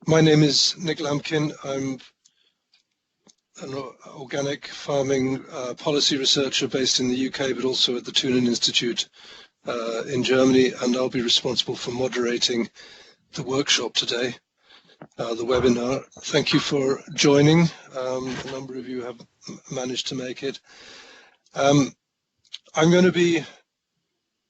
My name is Nick Lampkin. I'm an organic farming policy researcher based in the UK, but also at the Tunen Institute in Germany, and I'll be responsible for moderating the workshop today, the webinar. Thank you for joining. A number of you have managed to make it. I'm going to be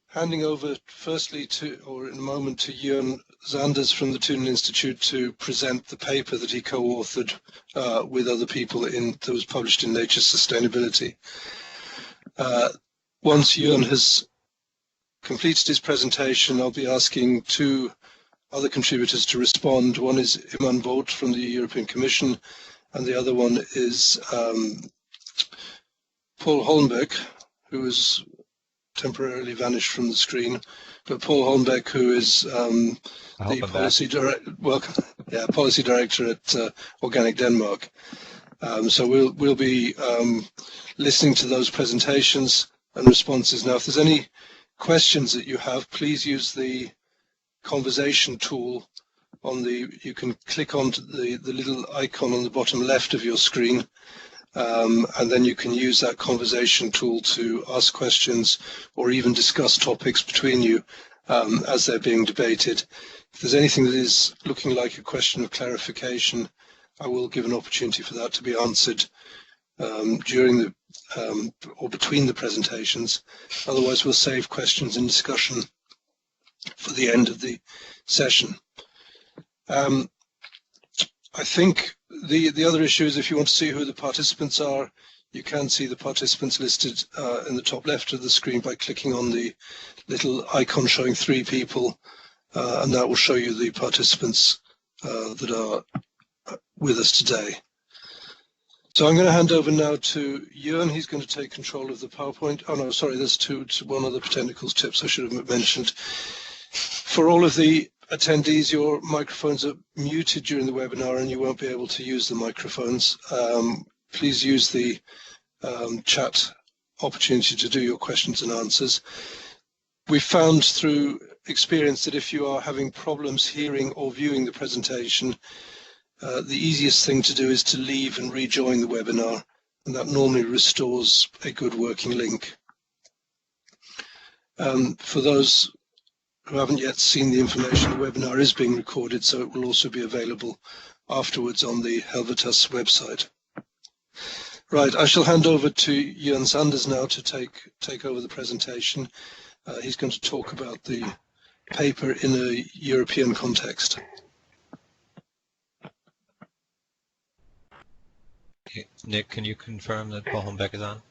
handing over firstly in a moment to Jörn Zanders from the Tunen Institute to present the paper that he co-authored with other people that was published in Nature Sustainability. Once Jörn has completed his presentation, I'll be asking two other contributors to respond. One is Iman Bolt from the European Commission, and the other one is Paul Holmbeck, who has temporarily vanished from the screen, but Paul Holmbeck, who is the policy director at Organic Denmark. So we'll be listening to those presentations and responses. Now, if there's any questions that you have, please use the conversation tool you can click on the little icon on the bottom left of your screen, and then you can use that conversation tool to ask questions or even discuss topics between you as they're being debated. If there's anything that is looking like a question of clarification, I will give an opportunity for that to be answered during or between the presentations. Otherwise, we'll save questions and discussion for the end of the session. I think the other issue is, if you want to see who the participants are, you can see the participants listed in the top left of the screen by clicking on the little icon showing 3 people, and that will show you the participants that are with us today. So I'm going to hand over now to Jörn. He's going to take control of the PowerPoint. Oh no, sorry, there's one other technical tips I should have mentioned. For all of the attendees, your microphones are muted during the webinar and you won't be able to use the microphones. Please use the chat opportunity to do your questions and answers. We found through experience that if you are having problems hearing or viewing the presentation, the easiest thing to do is to leave and rejoin the webinar, and that normally restores a good working link. For those who haven't yet seen the information, the webinar is being recorded, so it will also be available afterwards on the Helvetas website. Right, I shall hand over to Jörn Zanders now to take over the presentation. He's going to talk about the paper in a European context. Nick, can you confirm that Paul Holmbeck is on?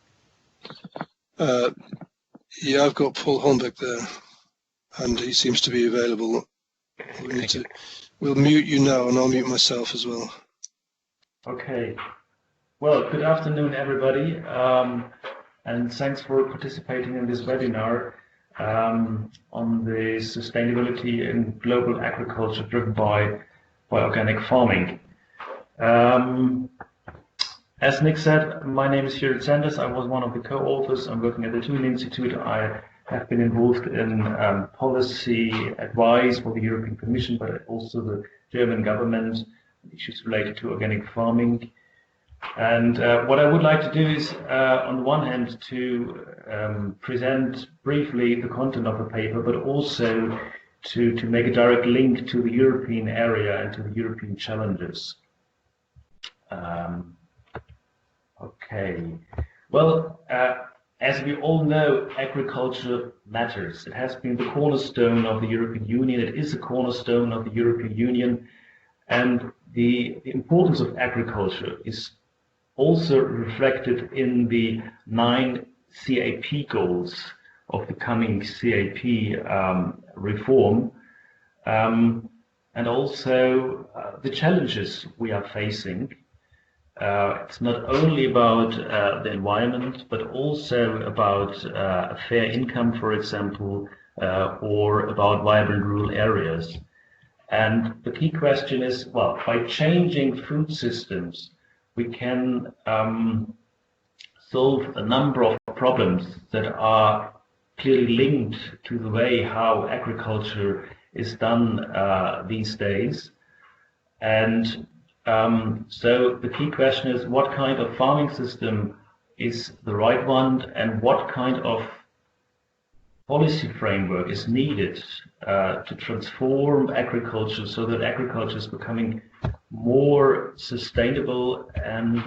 Yeah, I've got Paul Holmbeck there, and he seems to be available. We'll mute you now, and I'll mute myself as well. Okay. Well, good afternoon, everybody, and thanks for participating in this webinar on the sustainability in global agriculture driven by organic farming. As Nick said, my name is Jörn Zanders. I was one of the co-authors. I'm working at the Tunen Institute. I have been involved in policy advice for the European Commission, but also the German government, issues related to organic farming. And what I would like to do is, on the one hand, to present briefly the content of the paper, but also to make a direct link to the European area and to the European challenges. Okay. Well, as we all know, agriculture matters. It has been the cornerstone of the European Union. It is a cornerstone of the European Union. And the importance of agriculture is also reflected in the 9 CAP goals of the coming CAP reform, and also the challenges we are facing. It's not only about the environment, but also about a fair income, for example, or about vibrant rural areas. And the key question is, well, by changing food systems, we can solve a number of problems that are clearly linked to the way how agriculture is done these days. And so the key question is, what kind of farming system is the right one, and what kind of policy framework is needed to transform agriculture so that agriculture is becoming more sustainable, and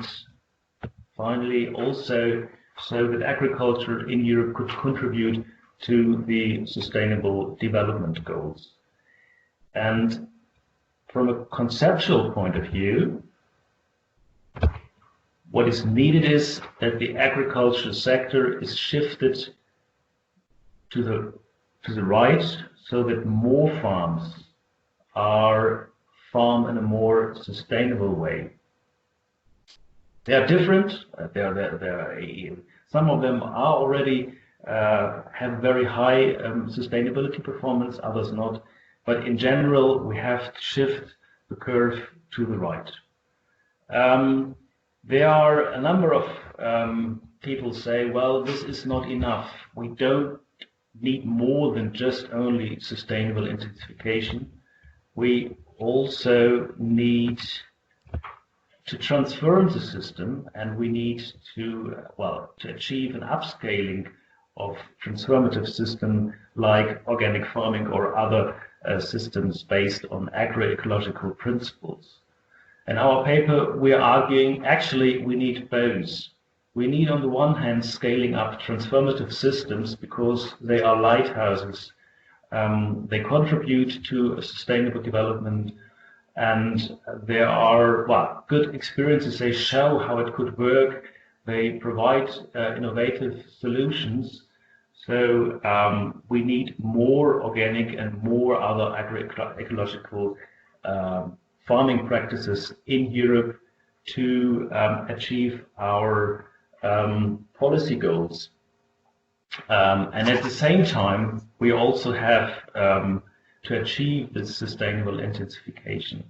finally also so that agriculture in Europe could contribute to the sustainable development goals. And from a conceptual point of view, what is needed is that the agriculture sector is shifted to the right, so that more farms are farmed in a more sustainable way. They are different. Some of them are already have very high sustainability performance, others not. But in general, we have to shift the curve to the right. There are a number of people say, well, this is not enough. We don't need more than just only sustainable intensification. We also need to transform the system, and we need to achieve an upscaling of transformative system like organic farming or other systems based on agroecological principles. In our paper, we are arguing actually we need both. We need, on the one hand, scaling up transformative systems because they are lighthouses. They contribute to a sustainable development, and there are good experiences. They show how it could work. They provide innovative solutions. So we need more organic and more other agroecological farming practices in Europe to achieve our policy goals. And at the same time, we also have to achieve this sustainable intensification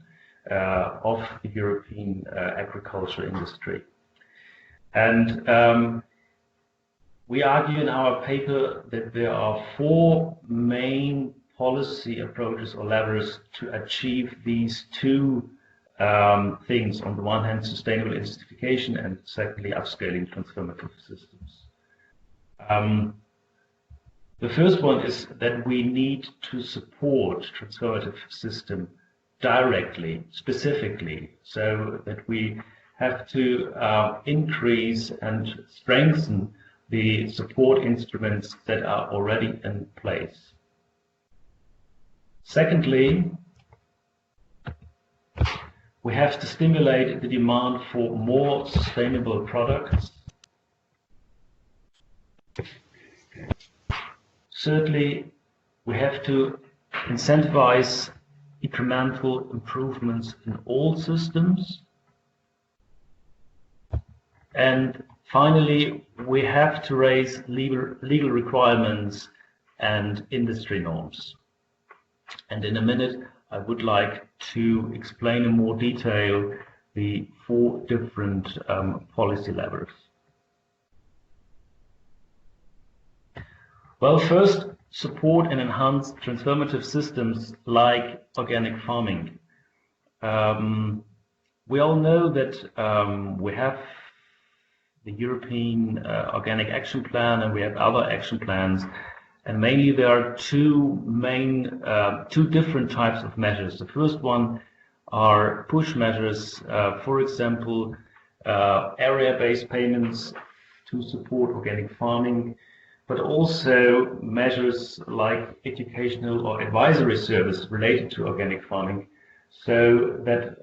of the European agriculture industry. And we argue in our paper that there are four main policy approaches or levers to achieve these two things. On the one hand, sustainable intensification, and secondly, upscaling transformative systems. The first one is that we need to support transformative system directly, specifically, so that we have to increase and strengthen the support instruments that are already in place. Secondly, we have to stimulate the demand for more sustainable products. Thirdly, we have to incentivize incremental improvements in all systems. And finally, we have to raise legal requirements and industry norms. And in a minute, I would like to explain in more detail the four different policy levers. Well, first, support and enhance transformative systems like organic farming. We all know that we have the European Organic Action Plan, and we have other action plans. And mainly there are two different types of measures. The first one are push measures, for example, area-based payments to support organic farming, but also measures like educational or advisory service related to organic farming, so that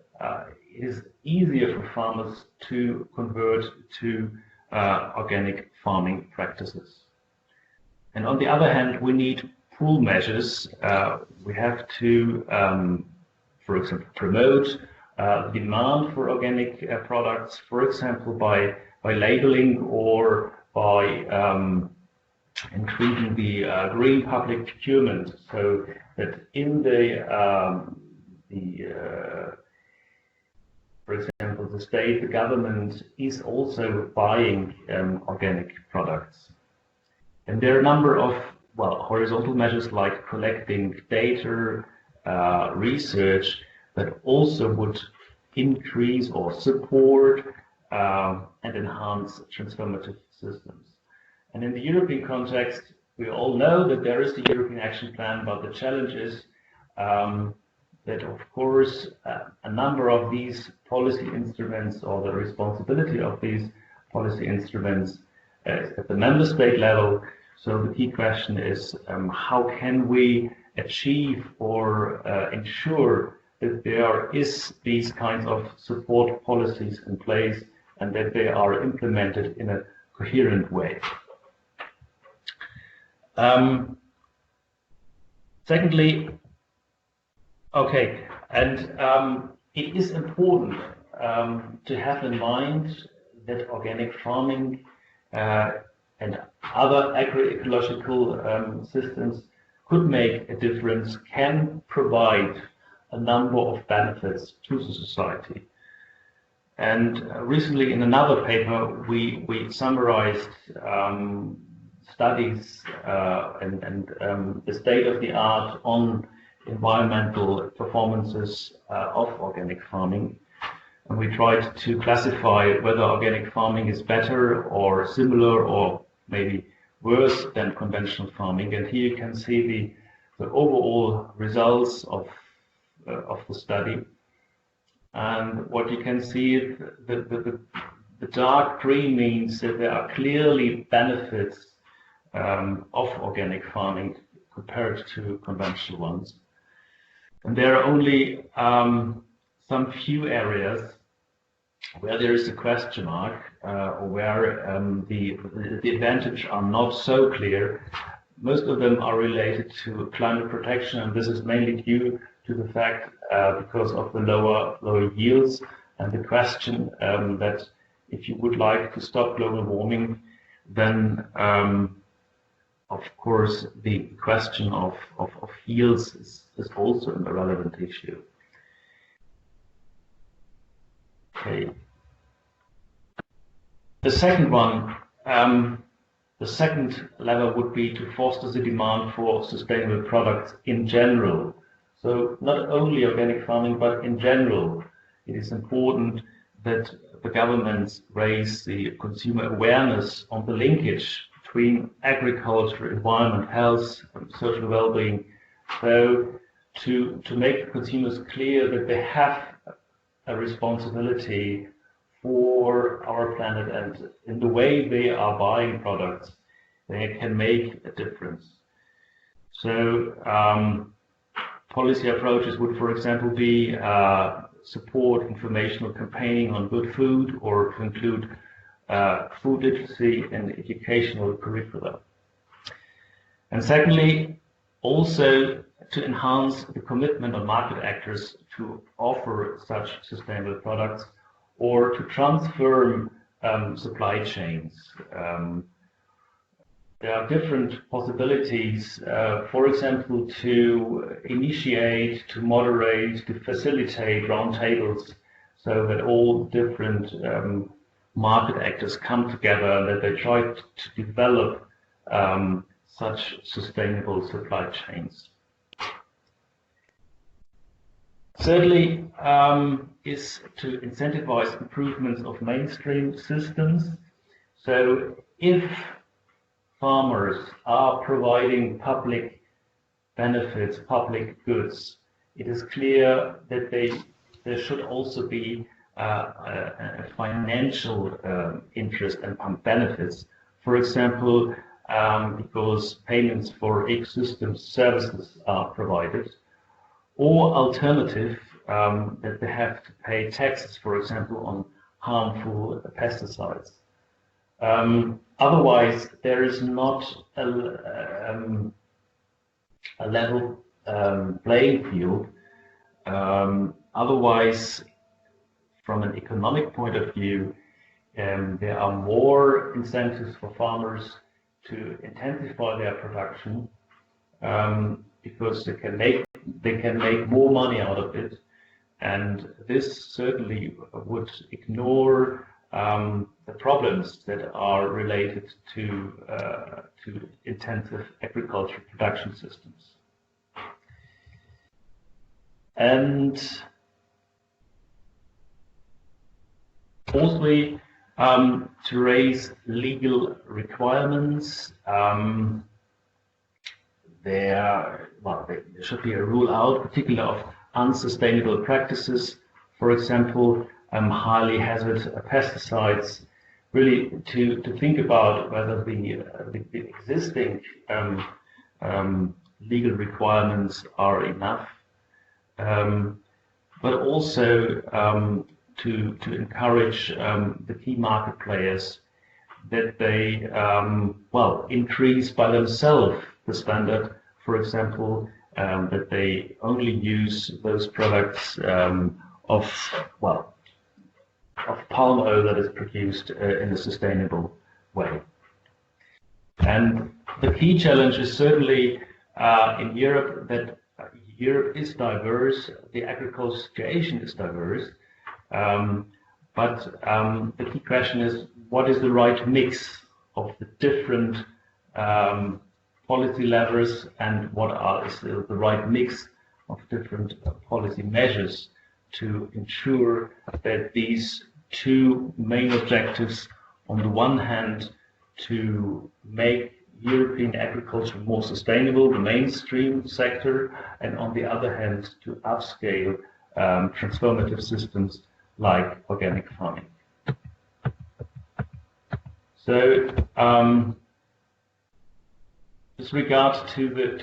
it is easier for farmers to convert to organic farming practices. And on the other hand, we need pull measures. We have to, for example, promote demand for organic products, for example, by labeling or by increasing the green public procurement, so that in for example, the state, the government is also buying organic products. And there are a number of horizontal measures like collecting data, research, that also would increase or support and enhance transformative systems. And in the European context, we all know that there is the European Action Plan, but the challenge is that, of course, a number of these policy instruments, or the responsibility of these policy instruments, is at the member state level. So the key question is, how can we achieve or ensure that there is these kinds of support policies in place and that they are implemented in a coherent way. Secondly, it is important to have in mind that organic farming and other agroecological systems could make a difference, can provide a number of benefits to the society. And recently in another paper, we summarized studies and the state of the art on environmental performances of organic farming. And we tried to classify whether organic farming is better or similar or maybe worse than conventional farming. And here you can see the overall results of the study. And what you can see is the dark green means that there are clearly benefits of organic farming compared to conventional ones. And there are only some few areas where there is a question mark, or where the advantages are not so clear. Most of them are related to climate protection, and this is mainly due to the fact because of the lower yields, and the question that if you would like to stop global warming, then of course the question of yields is also a relevant issue. Okay. The second one, the second level would be to foster the demand for sustainable products in general. So not only organic farming, but in general, it is important that the governments raise the consumer awareness on the linkage between agriculture, environment, health, and social well-being. So to make consumers clear that they have a responsibility for our planet, and in the way they are buying products, they can make a difference. So policy approaches would, for example, be support informational campaigning on good food, or to include food literacy and educational curricula. And secondly, also to enhance the commitment of market actors to offer such sustainable products, or to transform supply chains. There are different possibilities, for example, to initiate, to moderate, to facilitate roundtables, so that all different market actors come together and that they try to develop such sustainable supply chains. Thirdly, is to incentivize improvements of mainstream systems. So if farmers are providing public benefits, public goods, it is clear that there should also be a financial interest and benefits. For example, because payments for ecosystem services are provided, or alternative, that they have to pay taxes, for example, on harmful pesticides. Otherwise, there is not a level playing field. Otherwise, from an economic point of view, there are more incentives for farmers to intensify their production, because they can make more money out of it, and this certainly would ignore the problems that are related to intensive agricultural production systems. And Fourthly, to raise legal requirements. There should be a rule out, particularly of unsustainable practices, for example, highly hazardous pesticides. Really, to think about whether the existing legal requirements are enough, but also to encourage the key market players that they increase by themselves the standard. For example, that they only use those products of palm oil that is produced in a sustainable way. And the key challenge is certainly in Europe that Europe is diverse, the agricultural situation is diverse, but the key question is, what is the right mix of the different policy levers, and what is the right mix of different policy measures to ensure that these two main objectives, on the one hand, to make European agriculture more sustainable, the mainstream sector, and on the other hand, to upscale transformative systems like organic farming. So, with regard to the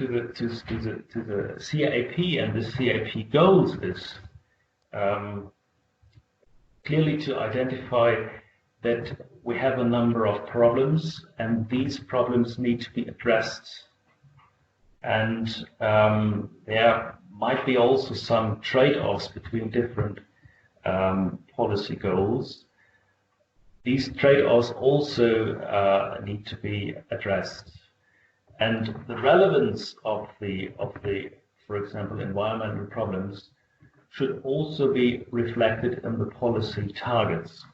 CAP and the CAP goals is clearly to identify that we have a number of problems, and these problems need to be addressed. And there might be also some trade-offs between different policy goals. These trade-offs also need to be addressed. And the relevance of the, for example, environmental problems should also be reflected in the policy targets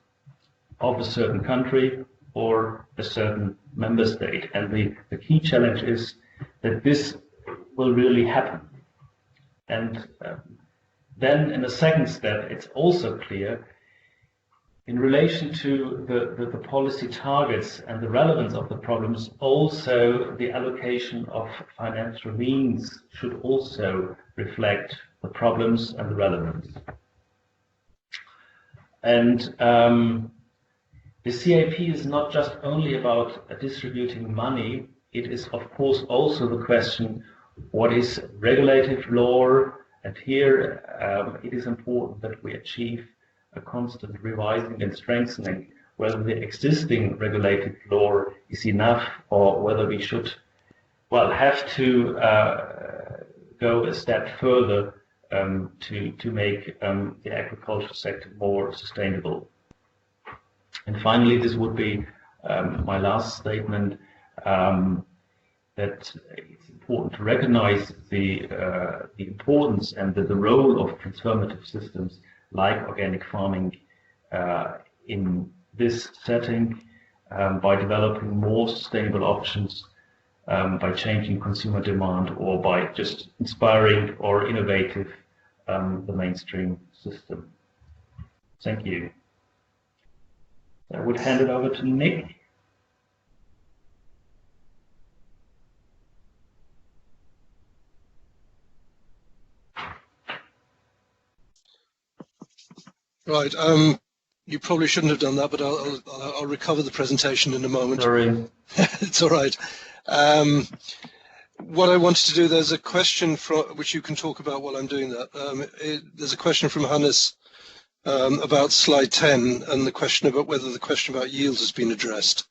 of a certain country or a certain member state. And the key challenge is that this will really happen. And then in a second step, it's also clear in relation to the policy targets and the relevance of the problems, also the allocation of financial means should also reflect the problems and the relevance. And the CAP is not just only about distributing money, it is of course also the question, what is regulative law? And here it is important that we achieve a constant revising and strengthening, whether the existing regulated law is enough or whether we should, have to go a step further to make the agricultural sector more sustainable. And finally, this would be my last statement, that it's important to recognize the importance and the role of transformative systems like organic farming in this setting, by developing more sustainable options, by changing consumer demand, or by just inspiring or innovative the mainstream system. Thank you. I would hand it over to Nick. Right. You probably shouldn't have done that, but I'll recover the presentation in a moment. Sorry. It's all right. What I wanted to do, there's a question which you can talk about while I'm doing that. There's a question from Hannes about slide 10 and the question about whether the question about yields has been addressed.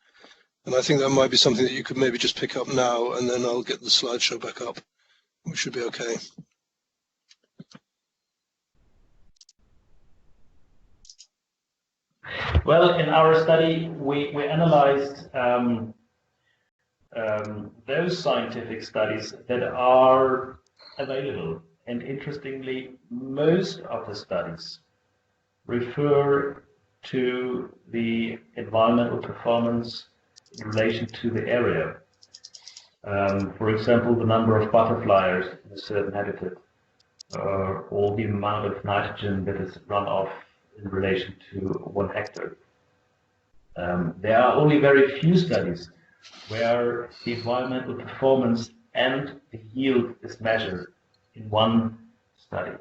And I think that might be something that you could maybe just pick up now, and then I'll get the slideshow back up. We should be okay. Well, in our study, we analyzed those scientific studies that are available. And interestingly, most of the studies refer to the environmental performance in relation to the area. For example, the number of butterflies in a certain habitat, or the amount of nitrogen that is run off in relation to 1 hectare. There are only very few studies where the environmental performance and the yield is measured in one study.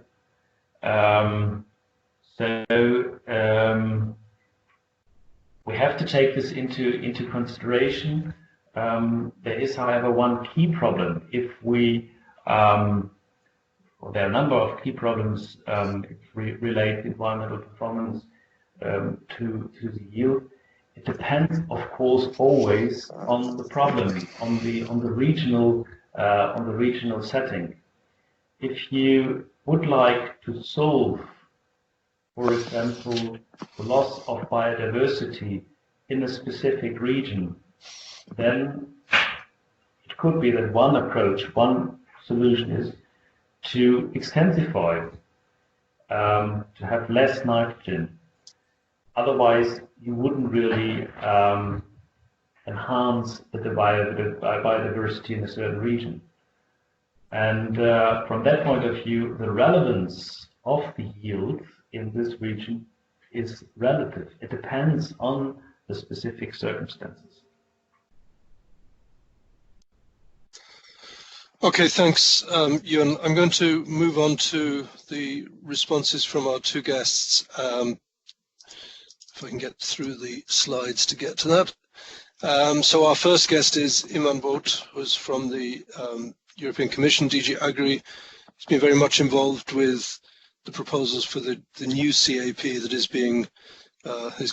We have to take this into consideration. There is, however, one key problem. If we, well, there are a number of key problems relate environmental performance to the yield. It depends, of course, always on the problem, on the regional setting. If you would like to solve, for example, the loss of biodiversity in a specific region, then it could be that one approach, one solution is to extensify, to have less nitrogen. Otherwise, you wouldn't really enhance the biodiversity in a certain region. And from that point of view, the relevance of the yield in this region is relative. It depends on the specific circumstances. Okay, thanks, Ewan. I'm going to move on to the responses from our two guests. If I can get through the slides to get to that. So our first guest is Iman Boat, who's from the European Commission, DG Agri. He's been very much involved with the proposals for the new CAP that is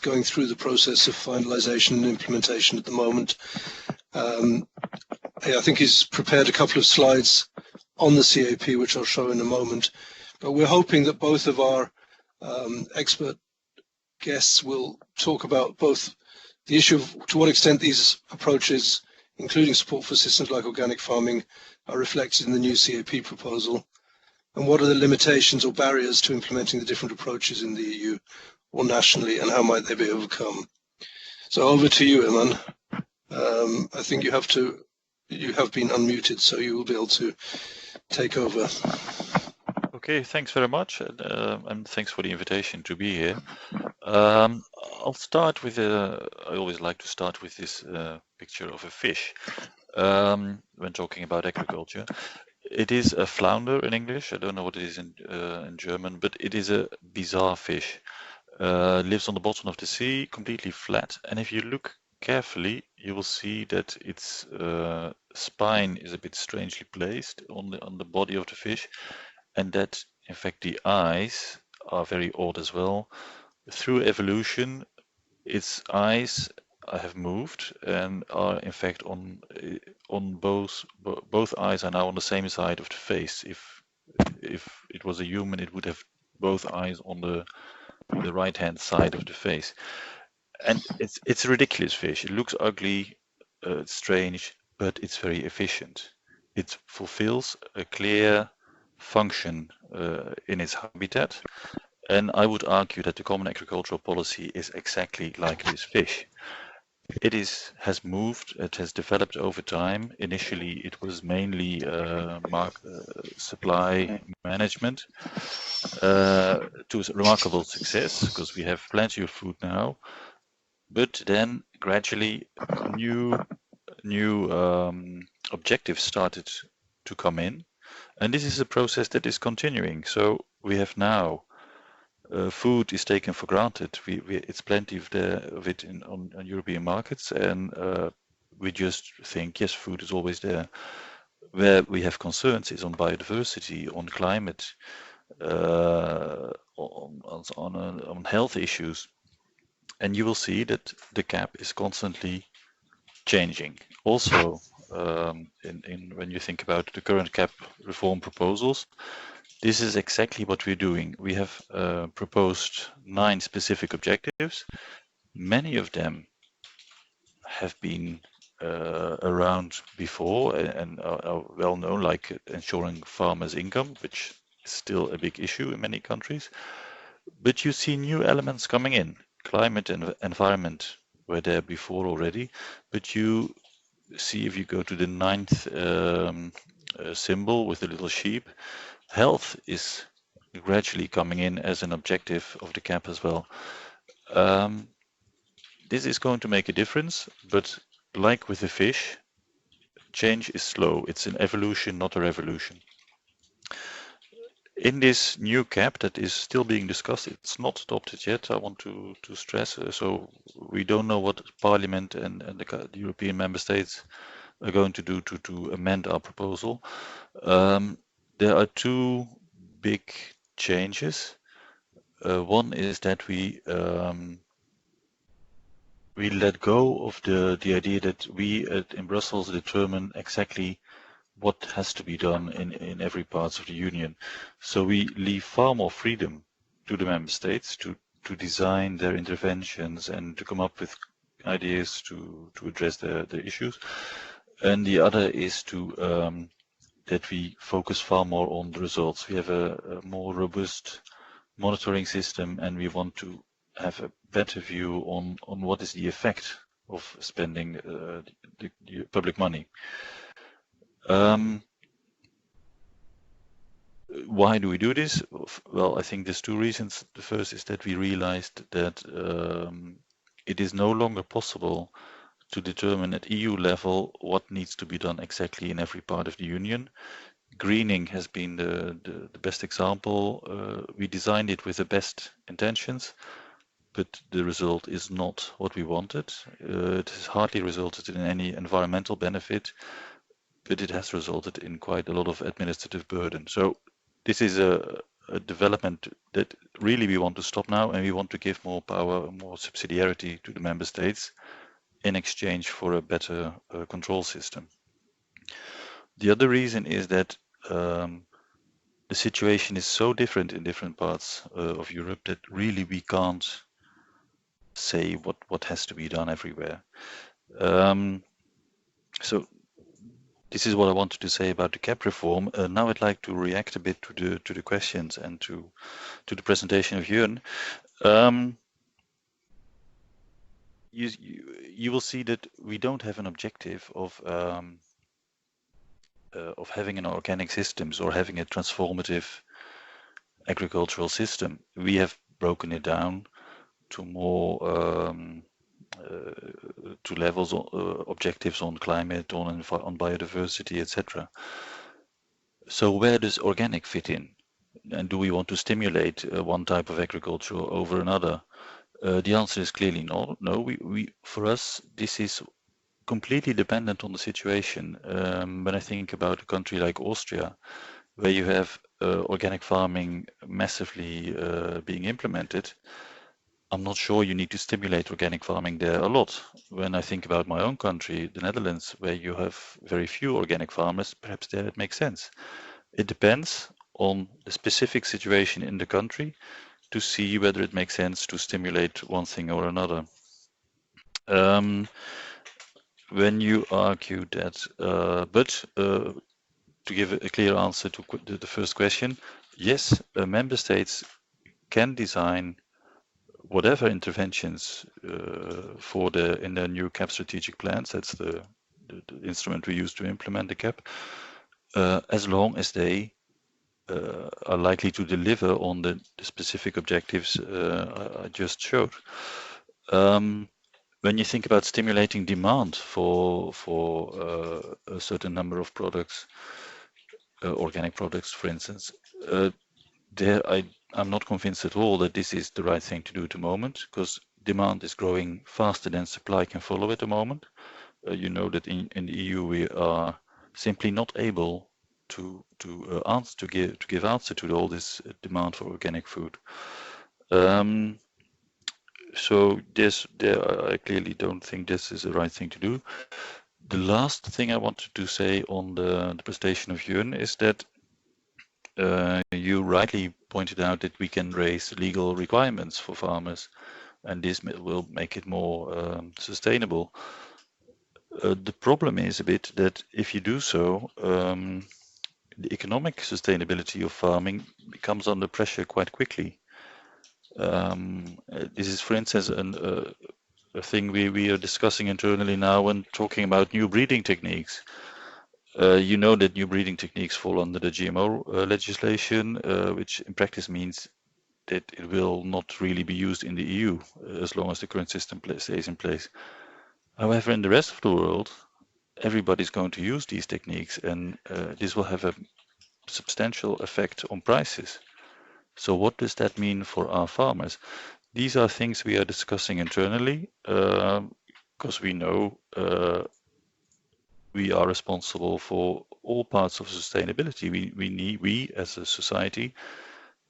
going through the process of finalization and implementation at the moment. I think he's prepared a couple of slides on the CAP, which I'll show in a moment. But we're hoping that both of our expert guests will talk about both the issue of to what extent these approaches, including support for systems like organic farming, are reflected in the new CAP proposal, and what are the limitations or barriers to implementing the different approaches in the EU or nationally, and how might they be overcome. So over to you, Iman. I think you have been unmuted, so you will be able to take over. Okay, thanks very much, and thanks for the invitation to be here. I'll start with I always like to start with this picture of a fish when talking about agriculture. It is a flounder in English. I don't know what it is in German, but it is a bizarre fish. Lives on the bottom of the sea, completely flat. And if you look carefully, you will see that its spine is a bit strangely placed on the body of the fish, and that in fact the eyes are very odd as well. Through evolution, its eyes have moved and are in fact on both eyes are now on the same side of the face. If it was a human, it would have both eyes on the right hand side of the face. And it's a ridiculous fish. It looks ugly, strange, but it's very efficient. It fulfills a clear function in its habitat, and I would argue that the common agricultural policy is exactly like this fish. It has moved, it has developed over time. Initially, it was mainly supply management to remarkable success, because we have plenty of food now. But then gradually new objectives started to come in, and this is a process that is continuing. So we have now food is taken for granted. It's plenty of it on European markets, and we just think yes, food is always there. Where we have concerns is on biodiversity, on climate, on health issues. And you will see that the CAP is constantly changing. Also, when you think about the current CAP reform proposals, this is exactly what we're doing. We have proposed 9 specific objectives. Many of them have been around before and are well known, like ensuring farmers' income, which is still a big issue in many countries. But you see new elements coming in. Climate and environment were there before already, but you see, if you go to the 9th symbol with the little sheep, health is gradually coming in as an objective of the CAP as well. this is going to make a difference, but like with the fish, change is slow. It's an evolution, not a revolution. In this new cap that is still being discussed, it's not adopted yet, I want to stress. So we don't know what Parliament and the European member states are going to do to amend our proposal. There are two big changes. One is that we let go of the idea that we in Brussels determine exactly what has to be done in every part of the union. So we leave far more freedom to the member states to design their interventions and to come up with ideas to address the issues. And the other is to that we focus far more on the results. We have a more robust monitoring system, and we want to have a better view on what is the effect of spending the public money. Why do we do this? Well, I think there's two reasons. The first is that we realized that it is no longer possible to determine at EU level what needs to be done exactly in every part of the union. Greening has been the best example. We designed it with the best intentions, but the result is not what we wanted. It has hardly resulted in any environmental benefit, but it has resulted in quite a lot of administrative burden. So this is a development that really we want to stop now, and we want to give more power, more subsidiarity to the member states in exchange for a better control system. The other reason is that the situation is so different in different parts of Europe that really we can't say what has to be done everywhere. So this is what I wanted to say about the CAP reform. Now I'd like to react a bit to the questions and to the presentation of Jörn. You will see that we don't have an objective of having an organic systems or having a transformative agricultural system. We have broken it down to more to levels, objectives on climate, on biodiversity, etc. So where does organic fit in? And do we want to stimulate one type of agriculture over another? The answer is clearly no. No, for us, this is completely dependent on the situation. When I think about a country like Austria, where you have organic farming massively being implemented, I'm not sure you need to stimulate organic farming there a lot. When I think about my own country, the Netherlands, where you have very few organic farmers, perhaps there it makes sense. It depends on the specific situation in the country to see whether it makes sense to stimulate one thing or another. When you argue that, to give a clear answer to the first question, yes, member states can design whatever interventions in their new CAP strategic plans. That's the instrument we use to implement the CAP, as long as they are likely to deliver on the specific objectives I just showed. When you think about stimulating demand for a certain number of products, organic products, for instance, I'm not convinced at all that this is the right thing to do at the moment, because demand is growing faster than supply can follow at the moment. You know that in the EU we are simply not able to give answer to all this demand for organic food. So I clearly don't think this is the right thing to do. The last thing I wanted to say on the presentation of Jörn is that you rightly pointed out that we can raise legal requirements for farmers, and this will make it more sustainable. The problem is a bit that if you do so, the economic sustainability of farming comes under pressure quite quickly. This is, for instance, a thing we are discussing internally now when talking about new breeding techniques. You know that new breeding techniques fall under the GMO legislation, which in practice means that it will not really be used in the EU as long as the current system stays in place. However, in the rest of the world, everybody's going to use these techniques, and this will have a substantial effect on prices. So what does that mean for our farmers? These are things we are discussing internally, because we know we are responsible for all parts of sustainability. We as a society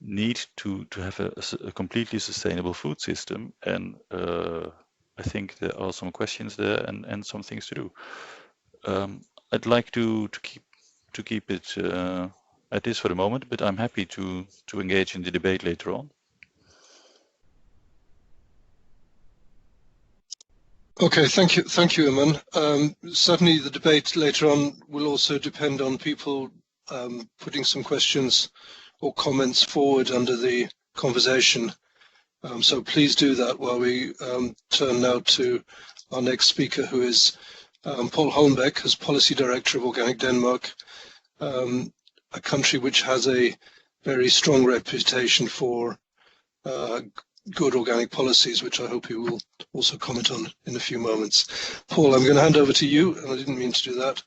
need to have a completely sustainable food system, and I think there are some questions there and some things to do. I'd like to keep it at this for the moment, but I'm happy to engage in the debate later on. Okay, thank you, Iman. Certainly the debate later on will also depend on people putting some questions or comments forward under the conversation. So please do that while we turn now to our next speaker, who is Paul Holmbeck, as Policy Director of Organic Denmark, a country which has a very strong reputation for good organic policies, which I hope you will also comment on in a few moments. Paul, I'm going to hand over to you, and I didn't mean to do that,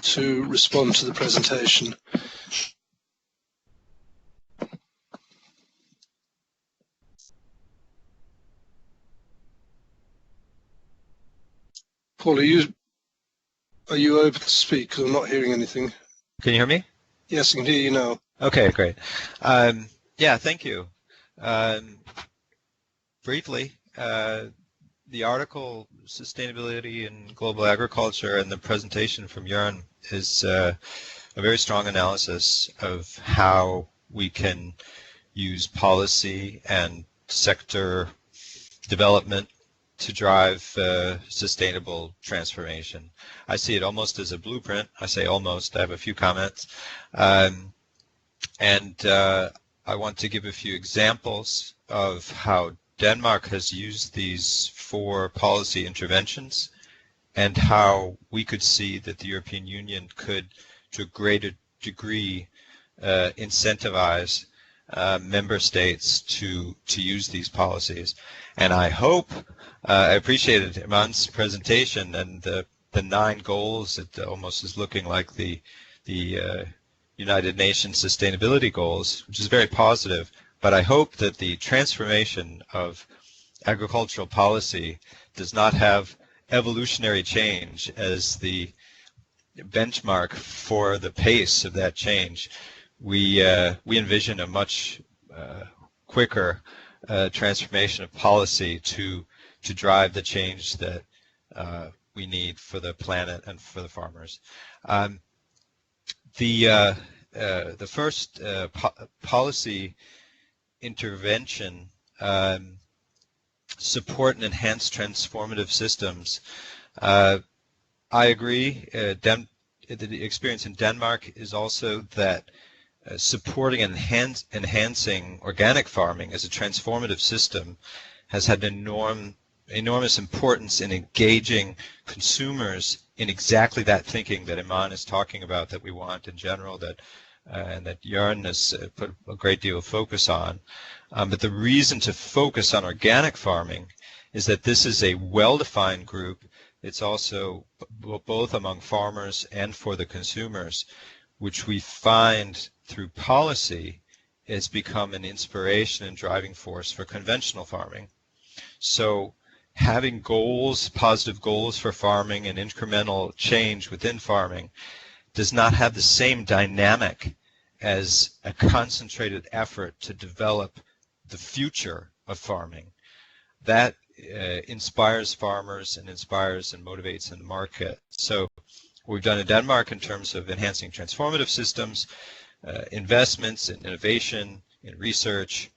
to respond to the presentation. Paul, are you able to speak? Because I'm not hearing anything. Can you hear me? Yes, I can hear you now. Okay, great. Yeah, thank you. Briefly, the article Sustainability in Global Agriculture and the presentation from Jörn is a very strong analysis of how we can use policy and sector development to drive sustainable transformation. I see it almost as a blueprint. I say almost. I have a few comments. I want to give a few examples of how Denmark has used these 4 policy interventions and how we could see that the European Union could, to a greater degree, incentivize member states to use these policies. And I hope, I appreciated Iman's presentation and the 9 goals. It almost is looking like the United Nations sustainability goals, which is very positive. But I hope that the transformation of agricultural policy does not have evolutionary change as the benchmark for the pace of that change. We envision a much quicker transformation of policy to drive the change that we need for the planet and for the farmers. The first policy intervention, support and enhance transformative systems. I agree. The experience in Denmark is also that supporting and enhancing organic farming as a transformative system has had enormous importance in engaging consumers in exactly that thinking that Iman is talking about, that we want in general, and that Jörn has put a great deal of focus on. But the reason to focus on organic farming is that this is a well-defined group. It's also both among farmers and for the consumers, which we find through policy has become an inspiration and driving force for conventional farming. So having goals, positive goals for farming and incremental change within farming does not have the same dynamic as a concentrated effort to develop the future of farming. That inspires farmers and inspires and motivates in the market. So what we've done in Denmark in terms of enhancing transformative systems, investments in innovation, in research.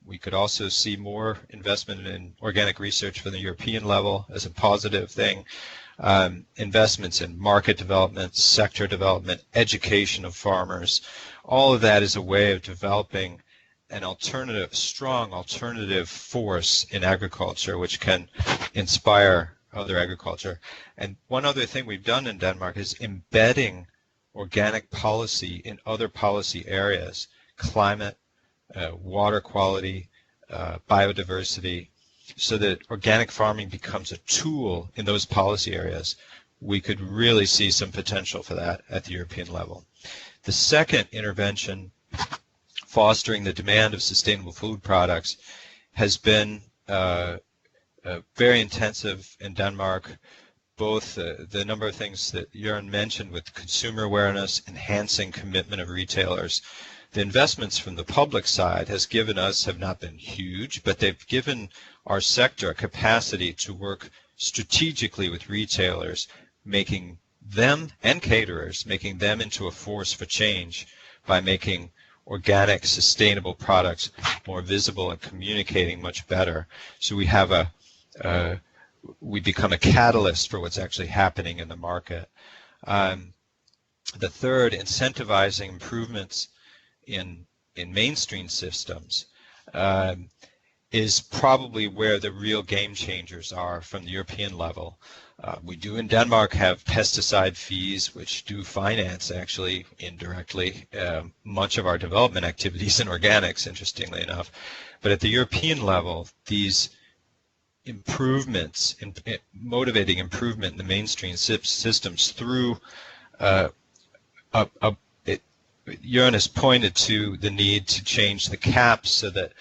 We could also see more investment in organic research from the European level as a positive thing. Investments in market development, sector development, education of farmers. All of that is a way of developing an alternative, strong alternative force in agriculture which can inspire other agriculture. And one other thing we've done in Denmark is embedding organic policy in other policy areas, climate, water quality, biodiversity, so that organic farming becomes a tool in those policy areas. We could really see some potential for that at the European level. The second intervention, fostering the demand of sustainable food products, has been very intensive in Denmark. Both the number of things that Jørgen mentioned with consumer awareness, enhancing commitment of retailers. The investments from the public side have not been huge, but they've given our sector a capacity to work strategically with retailers, making them and caterers, making them into a force for change by making organic, sustainable products more visible and communicating much better. So we have we become a catalyst for what's actually happening in the market. The third, incentivizing improvements in mainstream systems, is probably where the real game changers are from the European level. We do in Denmark have pesticide fees, which do finance, actually, indirectly, much of our development activities in organics, interestingly enough. But at the European level, these improvements, motivating improvement in the mainstream systems through Jørgen has pointed to the need to change the caps so that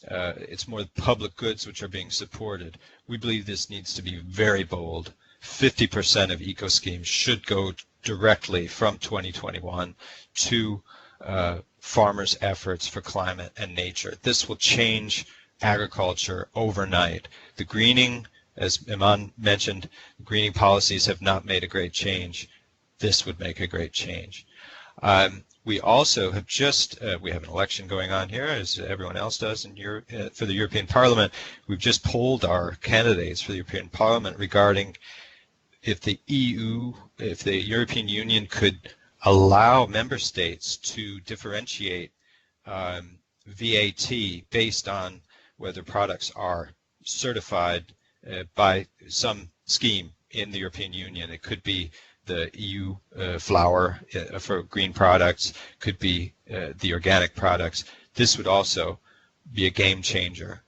it's more public goods which are being supported. We believe this needs to be very bold. 50% of eco-schemes should go directly from 2021 to farmers' efforts for climate and nature. This will change agriculture overnight. The greening, as Iman mentioned, greening policies have not made a great change. This would make a great change. We also have we have an election going on here, as everyone else does for the European Parliament. We've just polled our candidates for the European Parliament regarding if the European Union could allow member states to differentiate VAT based on whether products are certified by some scheme in the European Union. It could be the EU flour for green products, could be the organic products. This would also be a game changer.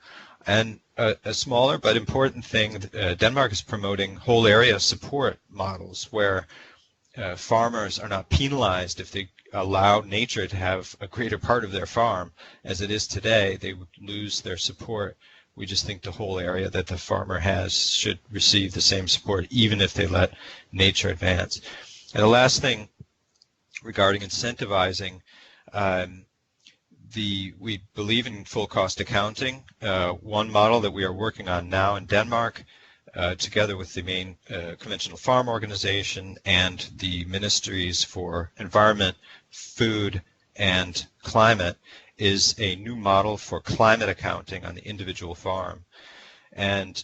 And a smaller but important thing, Denmark is promoting whole area support models where farmers are not penalized if they allow nature to have a greater part of their farm. As it is today, they would lose their support. We just think the whole area that the farmer has should receive the same support, even if they let nature advance. And the last thing regarding incentivizing, we believe in full cost accounting. One model that we are working on now in Denmark, together with the main conventional farm organization and the ministries for environment, food, and climate, is a new model for climate accounting on the individual farm. And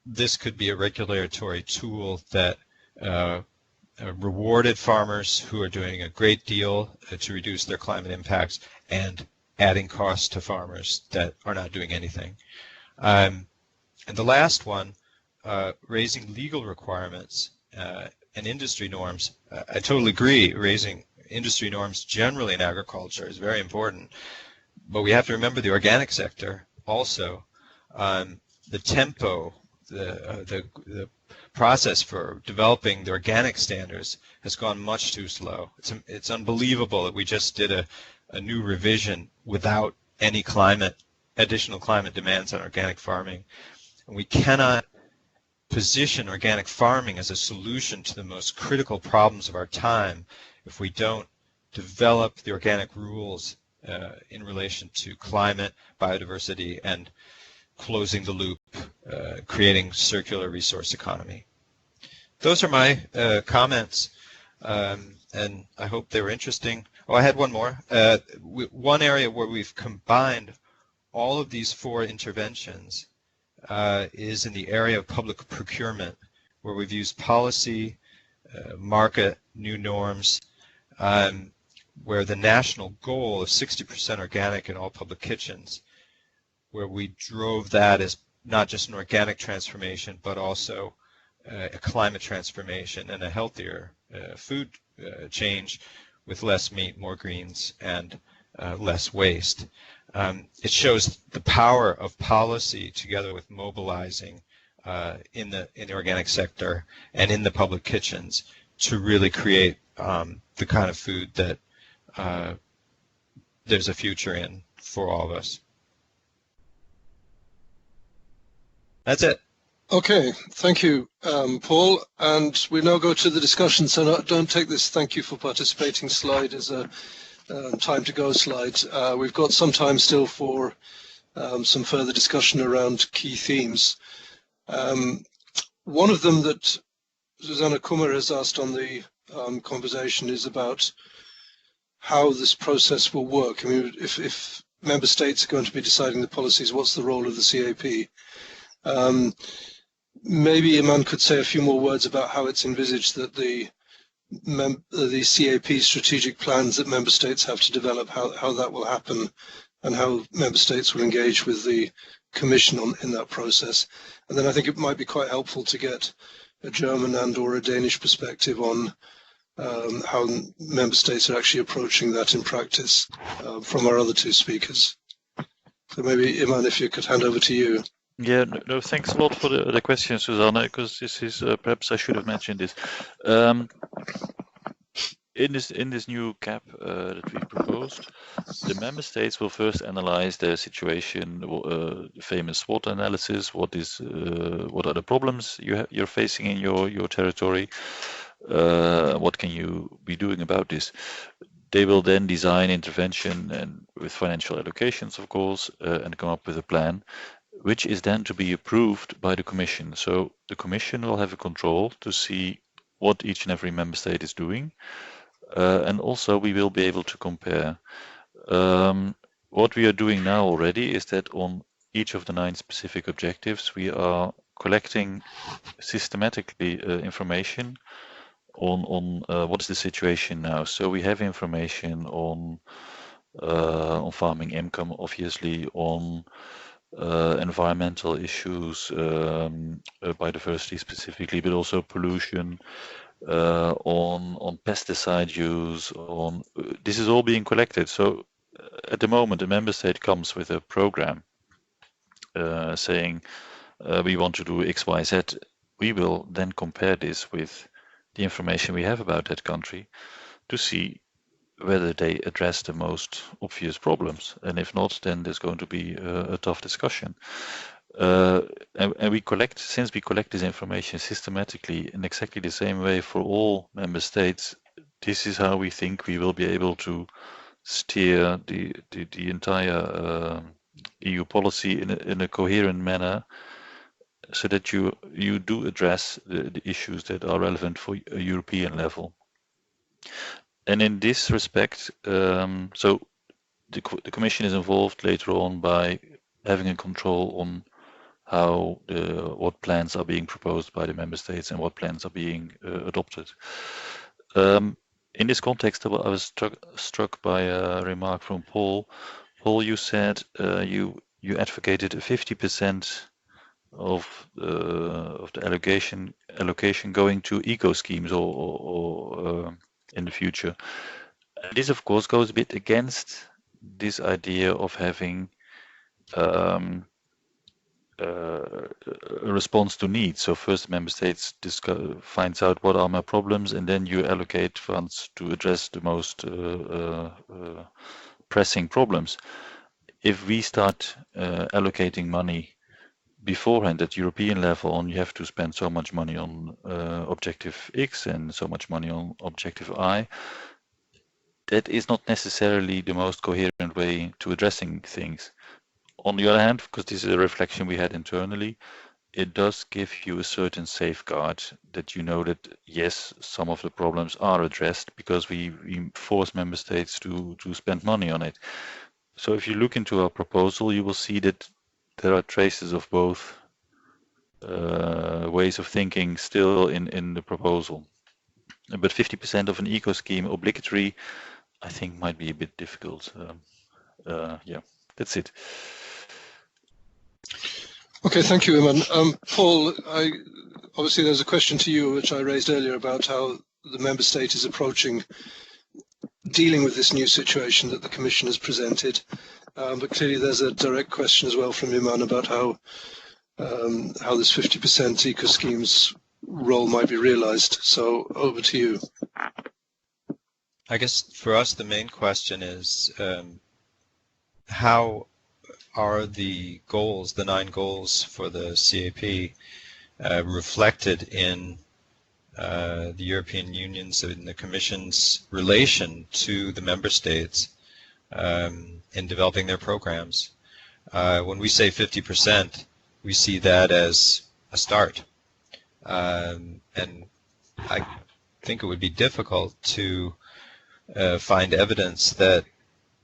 this could be a regulatory tool that rewarded farmers who are doing a great deal to reduce their climate impacts and adding costs to farmers that are not doing anything. And the last one, raising legal requirements and industry norms. I totally agree, raising industry norms generally in agriculture is very important. But we have to remember the organic sector also. The tempo, the process for developing the organic standards has gone much too slow. It's unbelievable that we just did a new revision without any additional climate demands on organic farming. And we cannot position organic farming as a solution to the most critical problems of our time if we don't develop the organic rules in relation to climate, biodiversity, and closing the loop, creating circular resource economy. Those are my comments, and I hope they were interesting. Oh, I had one more. One area where we've combined all of these four interventions is in the area of public procurement, where we've used policy, market, new norms, where the national goal of 60% organic in all public kitchens, where we drove that as not just an organic transformation, but also a climate transformation and a healthier food change with less meat, more greens, and less waste. It shows the power of policy together with mobilizing in the organic sector and in the public kitchens to really create the kind of food that there's a future in for all of us. That's it. Okay, thank you, Paul. And we now go to the discussion. So don't take this "thank you for participating" slide as a time to go slide. We've got some time still for some further discussion around key themes. One of them that Susanna Kummer has asked on the conversation is about how this process will work. I mean, if member states are going to be deciding the policies, what's the role of the CAP? Maybe Iman could say a few more words about how it's envisaged that the CAP strategic plans that member states have to develop, how that will happen, and how member states will engage with the Commission in that process. And then I think it might be quite helpful to get a German and or a Danish perspective on how member states are actually approaching that in practice from our other two speakers. So maybe, Iman, if you could hand over to you. Yeah, no, thanks a lot for the question, Susanna, because this is perhaps I should have mentioned this. In this new cap that we proposed, the member states will first analyze their situation, famous SWOT analysis. What are the problems you're facing in your territory? What can you be doing about this? They will then design intervention and with financial allocations, of course, and come up with a plan, which is then to be approved by the Commission. So the Commission will have a control to see what each and every member state is doing. And also we will be able to compare. What we are doing now already is that on each of the 9 specific objectives, we are collecting systematically information on what is the situation now. So we have information on farming income, obviously, on environmental issues, biodiversity specifically, but also pollution, on pesticide use. This is all being collected. So at the moment, the member state comes with a program saying we want to do X, Y, Z. We will then compare this with the information we have about that country to see whether they address the most obvious problems, and if not, then there's going to be a tough discussion. And we collect this information systematically in exactly the same way for all member states. This is how we think we will be able to steer the entire EU policy in a coherent manner, so that you do address the issues that are relevant for a European level. And in this respect, so the Commission is involved later on by having a control on how what plans are being proposed by the member states and what plans are being adopted. In this context, I was struck by a remark from Paul. Paul, you said you advocated a 50% of the allocation going to eco schemes or in the future. This, of course, goes a bit against this idea of having a response to needs. So first, member states finds out what are my problems, and then you allocate funds to address the most pressing problems. If we start allocating money beforehand at European level, and you have to spend so much money on objective X and so much money on objective Y, that is not necessarily the most coherent way to addressing things. On the other hand, because this is a reflection we had internally, it does give you a certain safeguard that you know that, yes, some of the problems are addressed because we force member states to spend money on it. So if you look into our proposal, you will see that there are traces of both ways of thinking still in the proposal. But 50% of an eco scheme obligatory, I think, might be a bit difficult. Yeah, that's it. Okay, thank you, Iman. Paul, obviously there's a question to you which I raised earlier about how the member state is approaching dealing with this new situation that the Commission has presented. But clearly there's a direct question as well from Iman about how this 50% eco-schemes role might be realized. So over to you. I guess for us the main question is how are the goals, the 9 goals for the CAP, reflected in the European Union's and the Commission's relation to the member states in developing their programs. When we say 50%, we see that as a start. And I think it would be difficult to find evidence that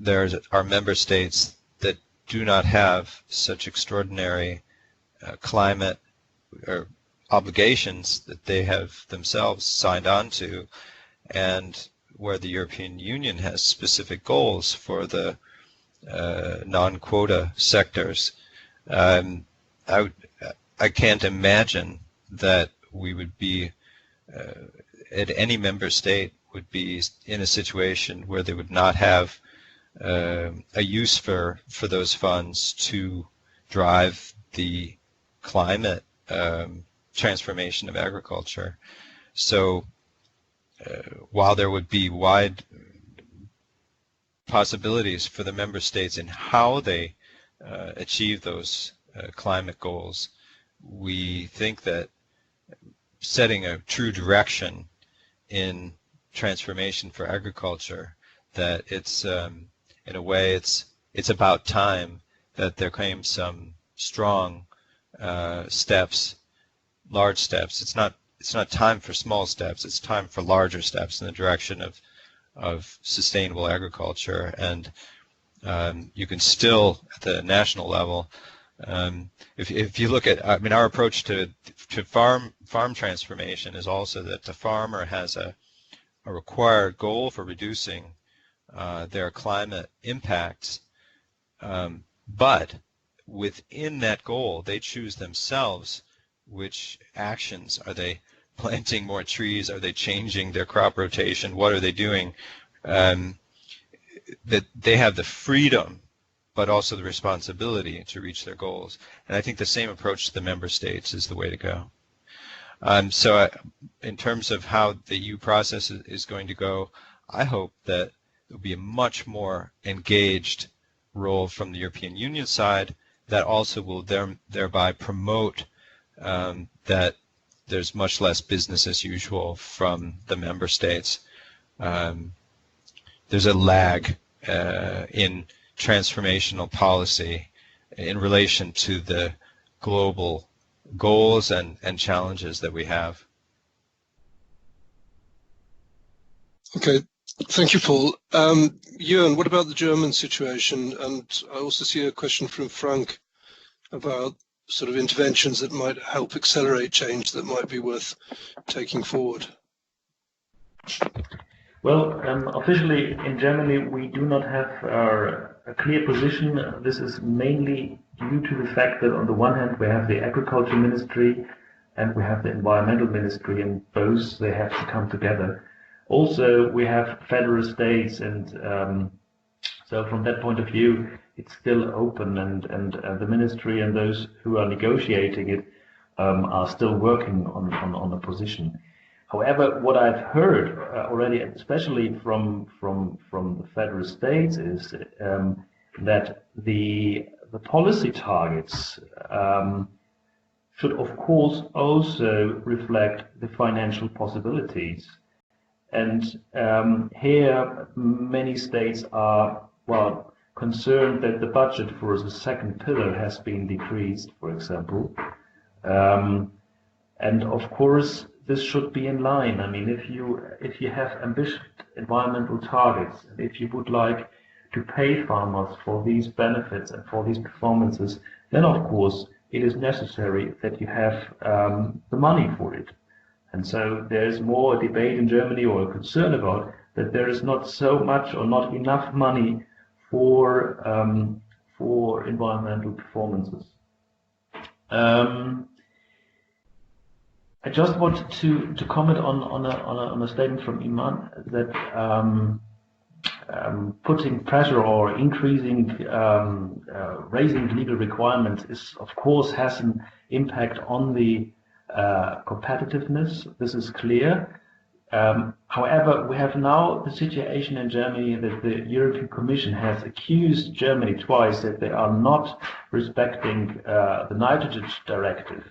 there are member states that do not have such extraordinary climate or obligations that they have themselves signed on to, and where the European Union has specific goals for the non-quota sectors. I can't imagine that we would be, at any member state would be in a situation where they would not have a use for those funds to drive the climate transformation of agriculture. So while there would be wide possibilities for the member states in how they achieve those climate goals, we think that setting a true direction in transformation for agriculture, that it's in a way it's about time that there came some strong steps, large steps. It's not time for small steps, it's time for larger steps in the direction of sustainable agriculture. And you can still, at the national level, if you look at, I mean, our approach to farm transformation is also that the farmer has a required goal for reducing their climate impacts, but within that goal they choose themselves which actions. Are they planting more trees? Are they changing their crop rotation? What are they doing? That they have the freedom but also the responsibility to reach their goals. And I think the same approach to the member states is the way to go. So in terms of how the EU process is going to go, I hope that there will be a much more engaged role from the European Union side that also will thereby promote that there's much less business as usual from the member states. There's a lag in transformational policy in relation to the global goals and challenges that we have. Okay, thank you, Paul. Jörn, what about the German situation? And I also see a question from Frank about sort of interventions that might help accelerate change that might be worth taking forward. Well, officially in Germany we do not have a clear position. This is mainly due to the fact that on the one hand we have the Agriculture Ministry and we have the Environmental Ministry, and both they have to come together. Also we have federal states, and so from that point of view it's still open, and the ministry and those who are negotiating it are still working on a position. However, what I've heard already, especially from the federal states, is that the policy targets should, of course, also reflect the financial possibilities. And here, many states are, well, concerned that the budget for the second pillar has been decreased, for example. And of course, this should be in line. I mean, if you have ambitious environmental targets, and if you would like to pay farmers for these benefits and for these performances, then of course it is necessary that you have the money for it. And so there is more debate in Germany, or a concern about that there is not so much or not enough money for environmental performances. I just wanted to comment on a statement from Iman that putting pressure or increasing, raising legal requirements is, of course, has an impact on the competitiveness. This is clear. However, we have now the situation in Germany that the European Commission has accused Germany twice that they are not respecting the nitrogen directive.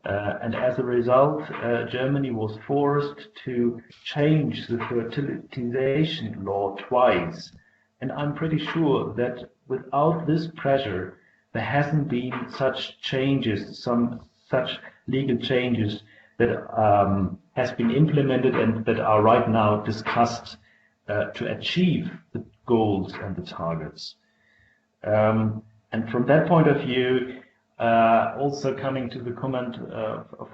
And as a result, Germany was forced to change the fertilization law twice. And I'm pretty sure that without this pressure, there hasn't been such changes, some such legal changes that has been implemented and that are right now discussed to achieve the goals and the targets. And from that point of view, also coming to the comment of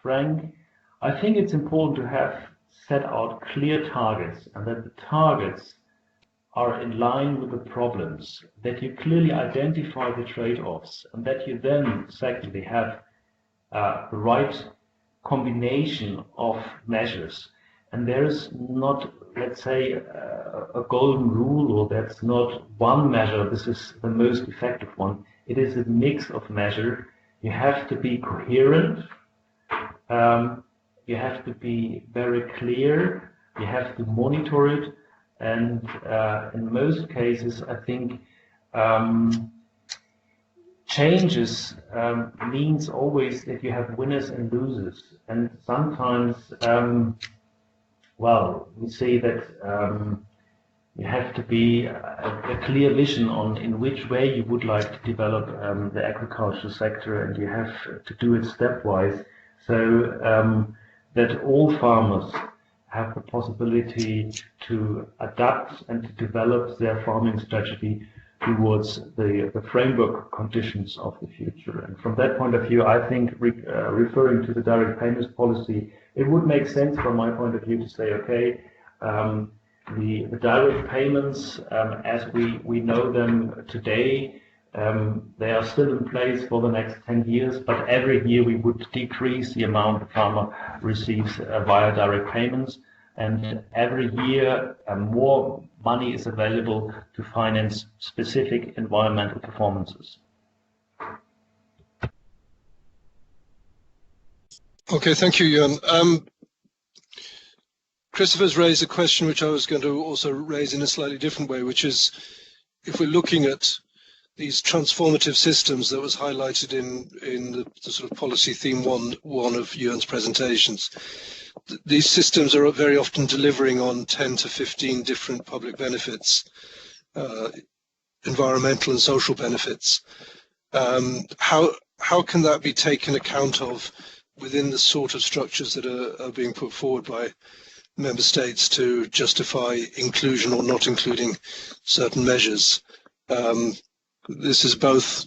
Frank, I think it's important to have set out clear targets and that the targets are in line with the problems, that you clearly identify the trade-offs, and that you then, secondly, have the right combination of measures. And there is not, let's say, a golden rule, or that's not one measure, this is the most effective one. It is a mix of measures. You have to be coherent, you have to be very clear, you have to monitor it, and in most cases, I think changes means always that you have winners and losers. And sometimes, well, we say that you have to be a clear vision on in which way you would like to develop the agricultural sector, and you have to do it stepwise, so that all farmers have the possibility to adapt and to develop their farming strategy towards the framework conditions of the future. And from that point of view, I think referring to the direct payments policy, it would make sense from my point of view to say, okay, the direct payments as we know them today, they are still in place for the next 10 years, but every year we would decrease the amount the farmer receives via direct payments, and every year more money is available to finance specific environmental performances. Okay, thank you, Jan. Christopher's raised a question which I was going to also raise in a slightly different way, which is if we're looking at these transformative systems that was highlighted in the sort of policy theme one of Jörn's presentations, these systems are very often delivering on 10 to 15 different public benefits, environmental and social benefits. How can that be taken account of within the sort of structures that are being put forward by member states to justify inclusion or not including certain measures? This is both,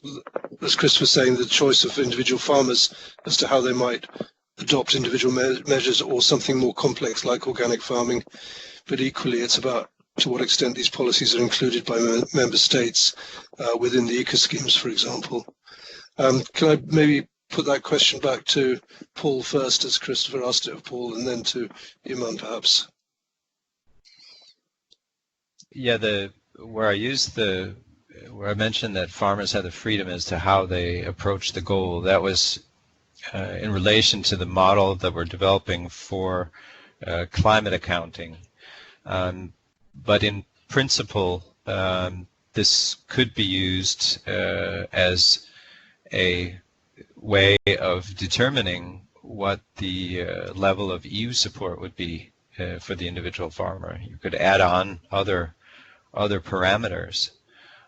as Chris was saying, the choice of individual farmers as to how they might adopt individual measures, or something more complex like organic farming, but equally it's about to what extent these policies are included by member states within the eco-schemes, for example. Can I maybe put that question back to Paul first, as Christopher asked it of Paul, and then to Iman perhaps? Yeah, where I mentioned that farmers have the freedom as to how they approach the goal, that was in relation to the model that we're developing for climate accounting. But in principle, this could be used as a way of determining what the level of EU support would be for the individual farmer. You could add on other parameters.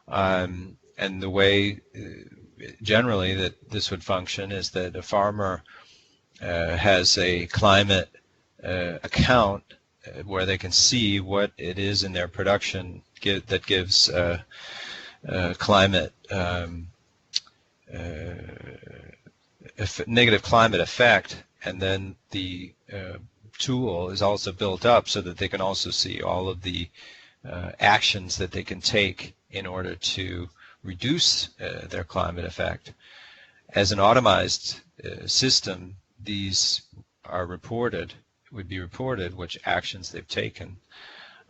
And the way generally that this would function is that a farmer has a climate account where they can see what it is in their production that gives climate negative climate effect, and then the tool is also built up so that they can also see all of the actions that they can take in order to reduce their climate effect. As an automized system, these are reported, would be reported, which actions they've taken.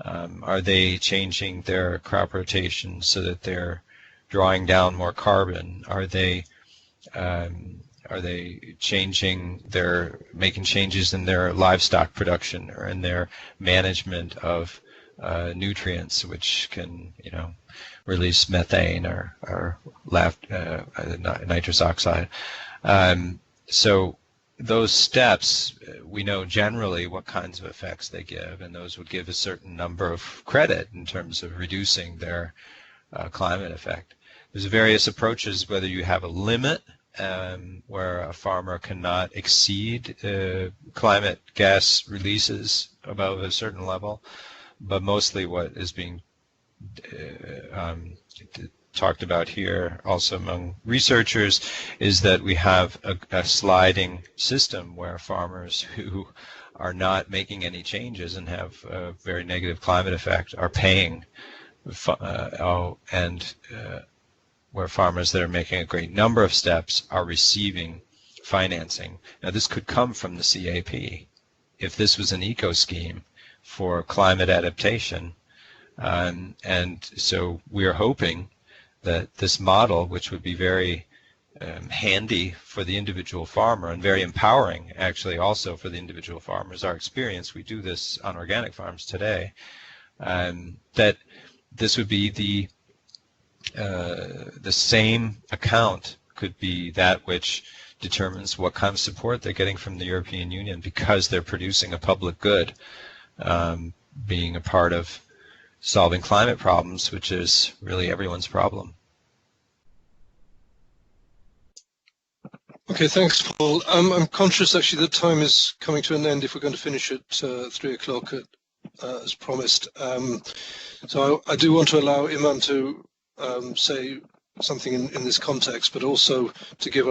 Are they changing their crop rotation so that they're drawing down more carbon? Are they making changes in their livestock production or in their management of nutrients, which can, release methane or nitrous oxide? So those steps, we know generally what kinds of effects they give, and those would give a certain number of credit in terms of reducing their climate effect. There's various approaches, whether you have a limit where a farmer cannot exceed climate gas releases above a certain level, but mostly what is being talked about here also among researchers is that we have a sliding system where farmers who are not making any changes and have a very negative climate effect are paying, where farmers that are making a great number of steps are receiving financing. Now this could come from the CAP if this was an eco scheme for climate adaptation, and so we're hoping that this model, which would be very handy for the individual farmer and very empowering actually also for the individual farmers, our experience, we do this on organic farms today, that this would be the same account could be that which determines what kind of support they're getting from the European Union because they're producing a public good, being a part of solving climate problems, which is really everyone's problem. Okay, thanks, Paul. I'm conscious actually that time is coming to an end if we're going to finish at 3 o'clock as promised. So I do want to allow Iman to say something in this context, but also to give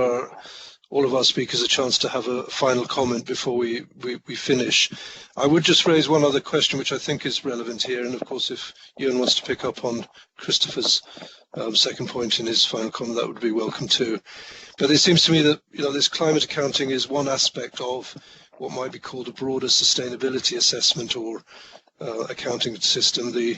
all of our speakers a chance to have a final comment before we finish. I would just raise one other question which I think is relevant here, and of course if Ewan wants to pick up on Christopher's second point in his final comment, that would be welcome too. But it seems to me that this climate accounting is one aspect of what might be called a broader sustainability assessment or accounting system. The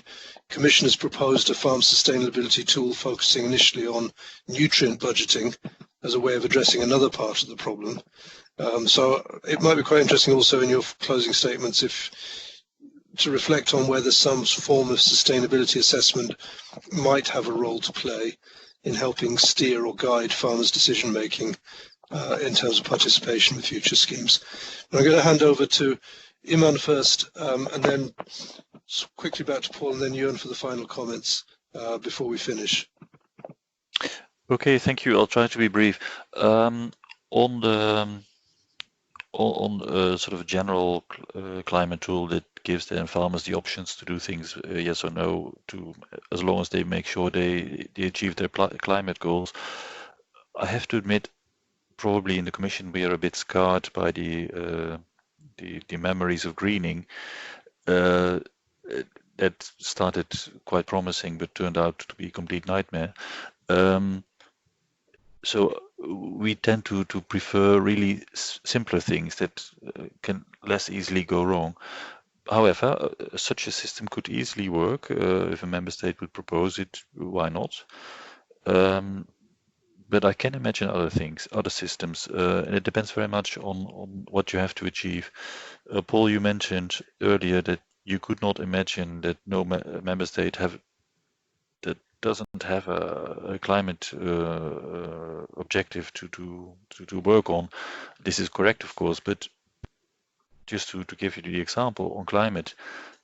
Commission has proposed a farm sustainability tool focusing initially on nutrient budgeting as a way of addressing another part of the problem. So it might be quite interesting also in your closing statements to reflect on whether some form of sustainability assessment might have a role to play in helping steer or guide farmers' decision making in terms of participation with future schemes. And I'm going to hand over to Iman first, and then quickly back to Paul, and then Ewan for the final comments before we finish. Okay, thank you. I'll try to be brief. On the sort of a general climate tool that gives the farmers the options to do things yes or no, as long as they make sure they achieve their climate goals. I have to admit, probably in the Commission we are a bit scarred by the memories of greening. That started quite promising, but turned out to be a complete nightmare. So we tend to prefer really simpler things that can less easily go wrong. However, such a system could easily work if a member state would propose it. Why not? But I can imagine other things, other systems, and it depends very much on what you have to achieve. Paul, you mentioned earlier that you could not imagine that no member state doesn't have a climate objective to work on. This is correct, of course, but just to give you the example on climate,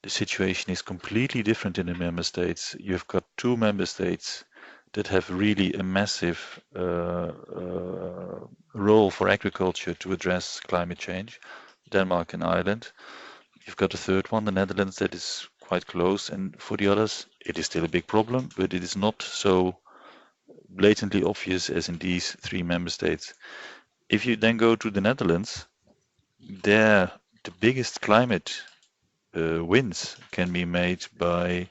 the situation is completely different in the member states. You've got 2 member states that have really a massive role for agriculture to address climate change, Denmark and Ireland. You've got a third one, the Netherlands, that is quite close, and for the others it is still a big problem, but it is not so blatantly obvious as in these 3 member states. If you then go to the Netherlands, there the biggest climate wins can be made by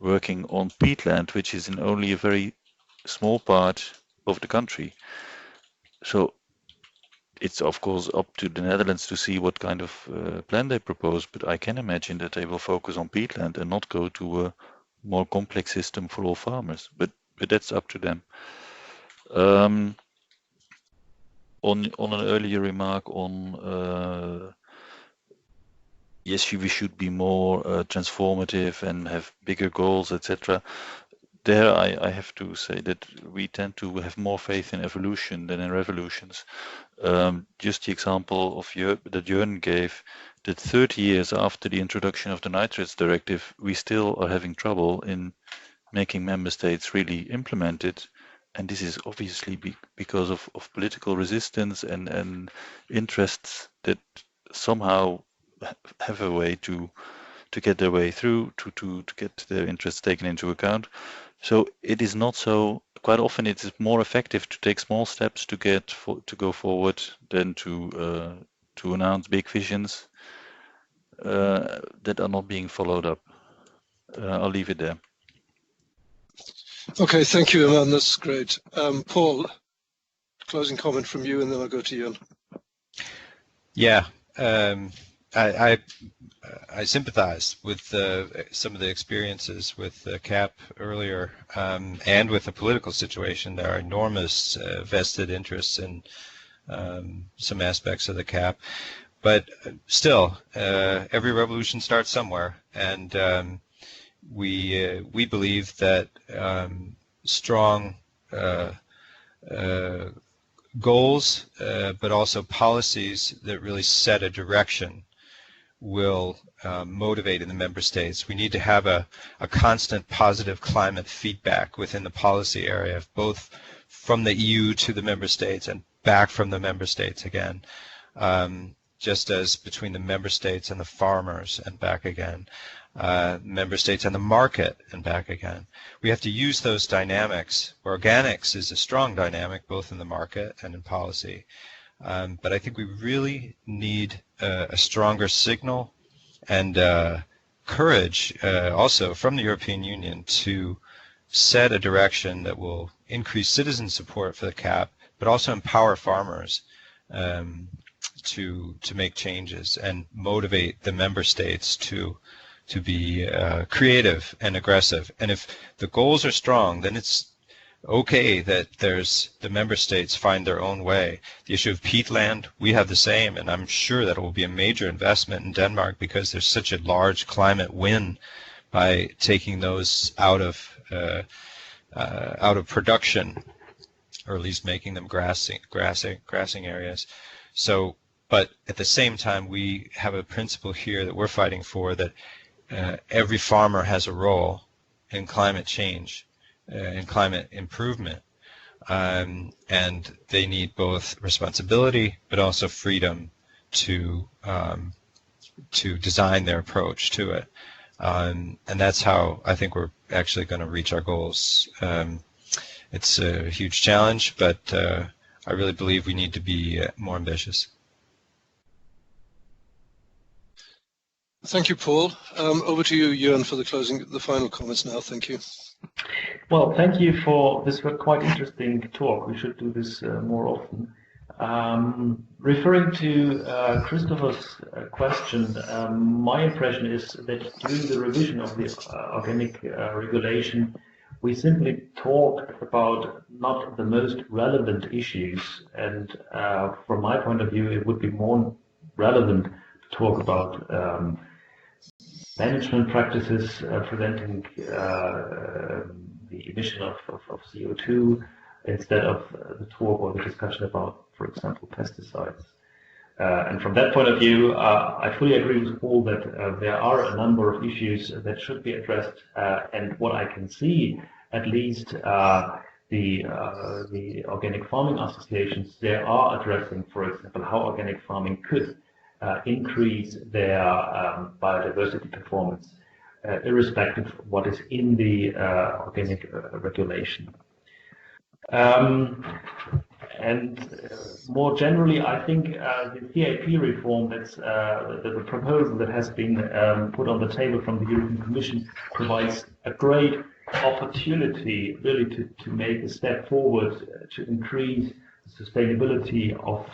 working on peatland, which is in only a very small part of the country. So it's of course up to the Netherlands to see what kind of plan they propose, but I can imagine that they will focus on peatland and not go to a more complex system for all farmers. But that's up to them. On an earlier remark on yes, we should be more transformative and have bigger goals, etc. There, I have to say that we tend to have more faith in evolution than in revolutions. Just the example of that Jörn gave, that 30 years after the introduction of the Nitrates Directive, we still are having trouble in making member states really implement it. And this is obviously because of political resistance and interests that somehow have a way to get their way through, to get their interests taken into account. So it is not so, quite often it is more effective to take small steps to go forward than to announce big visions that are not being followed up. I'll leave it there. Okay, thank you, Iman. That's great. Paul, closing comment from you, and then I'll go to Jan. Yeah, I sympathize with some of the experiences with the CAP earlier, and with the political situation. There are enormous vested interests in some aspects of the CAP, but still, every revolution starts somewhere, and we believe that strong goals, but also policies that really set a direction will motivate in the member states. We need to have a constant positive climate feedback within the policy area, both from the EU to the member states and back from the member states again, just as between the member states and the farmers and back again, member states and the market and back again. We have to use those dynamics. Organics is a strong dynamic both in the market and in policy. But I think we really need a stronger signal and courage also from the European Union to set a direction that will increase citizen support for the CAP, but also empower farmers to make changes and motivate the member states to be creative and aggressive. And if the goals are strong, then it's okay that the member states find their own way. The issue of peatland, we have the same, and I'm sure that it will be a major investment in Denmark because there's such a large climate win by taking those out of production, or at least making them grassing areas. So, but at the same time, we have a principle here that we're fighting for, that every farmer has a role in climate change, in climate improvement, and they need both responsibility but also freedom to design their approach to it, and that's how I think we're actually going to reach our goals. It's a huge challenge, but I really believe we need to be more ambitious. Thank you, Paul. Over to you, Jörn, for the final comments now. Thank you. Well, thank you for this quite interesting talk. We should do this more often. Referring to Christopher's question, my impression is that during the revision of the organic regulation, we simply talked about not the most relevant issues, and from my point of view, it would be more relevant to talk about management practices preventing the emission of CO2 instead of the talk or the discussion about, for example, pesticides. And from that point of view, I fully agree with Paul that there are a number of issues that should be addressed. And what I can see, at least the organic farming associations, they are addressing, for example, how organic farming could increase their biodiversity performance, irrespective of what is in the organic regulation. And more generally, I think the CAP reform, that's the proposal that has been put on the table from the European Commission, provides a great opportunity really to make a step forward to increase sustainability of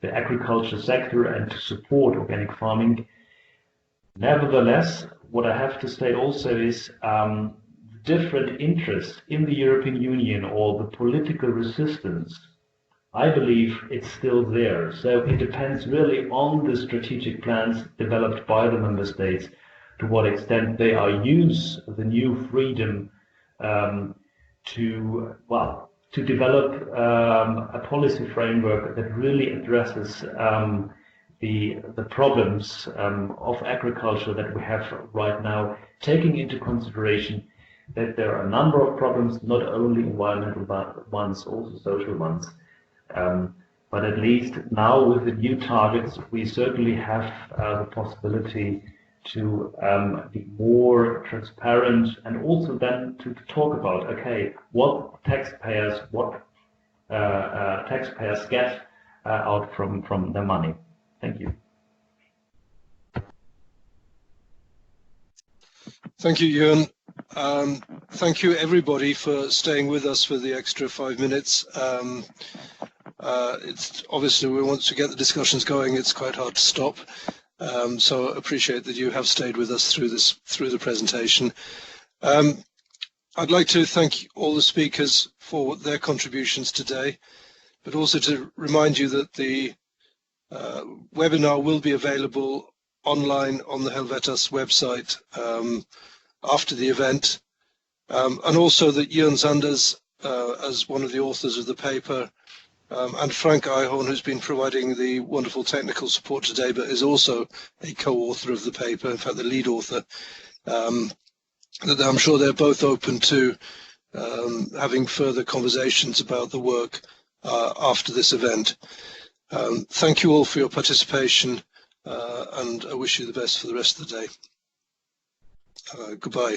the agriculture sector and to support organic farming. Nevertheless, what I have to state also is different interests in the European Union or the political resistance. I believe it's still there. So it depends really on the strategic plans developed by the member states, to what extent they are use the new freedom to develop a policy framework that really addresses the problems of agriculture that we have right now, taking into consideration that there are a number of problems, not only environmental ones, also social ones. But at least now with the new targets, we certainly have the possibility to be more transparent, and also then to talk about, okay, what taxpayers get out from their money. Thank you. Thank you, Jörn. Thank you, everybody, for staying with us for the extra 5 minutes. It's obviously, we want to get the discussions going. It's quite hard to stop. So appreciate that you have stayed with us through the presentation. I'd like to thank all the speakers for their contributions today, but also to remind you that the webinar will be available online on the Helvetas website after the event, and also that Jörn Sanders, as one of the authors of the paper, and Frank Eihorn, who's been providing the wonderful technical support today, but is also a co-author of the paper, in fact the lead author, that I'm sure they're both open to having further conversations about the work after this event. Thank you all for your participation, and I wish you the best for the rest of the day. Goodbye.